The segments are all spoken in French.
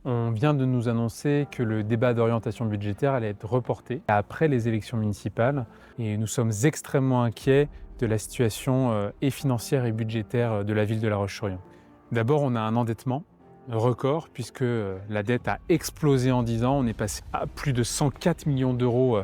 On vient de nous annoncer que le débat d'orientation budgétaire allait être reporté après les élections municipales et nous sommes extrêmement inquiets de la situation et financière et budgétaire de la ville de La Roche-sur-Yon. D'abord, on a un endettement record puisque la dette a explosé en 10 ans. On est passé à plus de 104 millions d'euros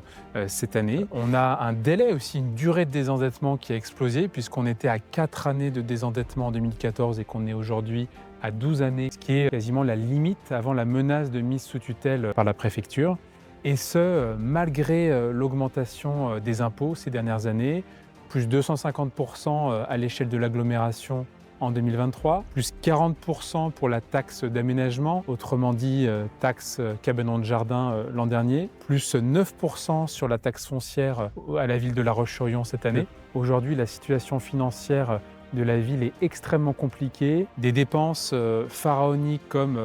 cette année. On a un délai aussi, une durée de désendettement qui a explosé puisqu'on était à 4 années de désendettement en 2014 et qu'on est aujourd'hui à 12 années, ce qui est quasiment la limite avant la menace de mise sous tutelle par la préfecture. Et ce, malgré l'augmentation des impôts ces dernières années, plus 250% à l'échelle de l'agglomération en 2023, plus 40% pour la taxe d'aménagement, autrement dit taxe cabanon de jardin l'an dernier, plus 9% sur la taxe foncière à la ville de La Roche-sur-Yon cette année. Aujourd'hui, la situation financière de la ville est extrêmement compliquée. Des dépenses pharaoniques comme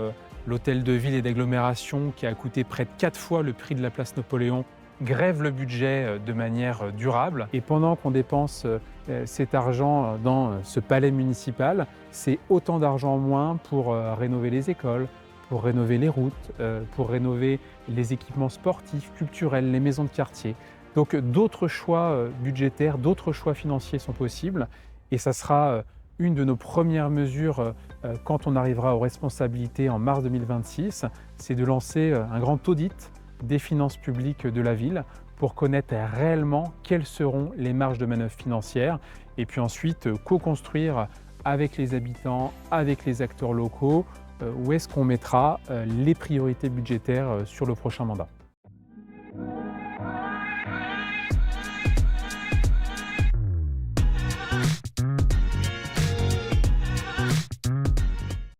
l'hôtel de ville et d'agglomération qui a coûté près de 4 fois le prix de la place Napoléon grève le budget de manière durable. Et pendant qu'on dépense cet argent dans ce palais municipal, c'est autant d'argent en moins pour rénover les écoles, pour rénover les routes, pour rénover les équipements sportifs, culturels, les maisons de quartier. Donc d'autres choix budgétaires, d'autres choix financiers sont possibles et ça sera une de nos premières mesures quand on arrivera aux responsabilités en mars 2026, c'est de lancer un grand audit des finances publiques de la ville pour connaître réellement quelles seront les marges de manœuvre financières et puis ensuite co-construire avec les habitants, avec les acteurs locaux, où est-ce qu'on mettra les priorités budgétaires sur le prochain mandat.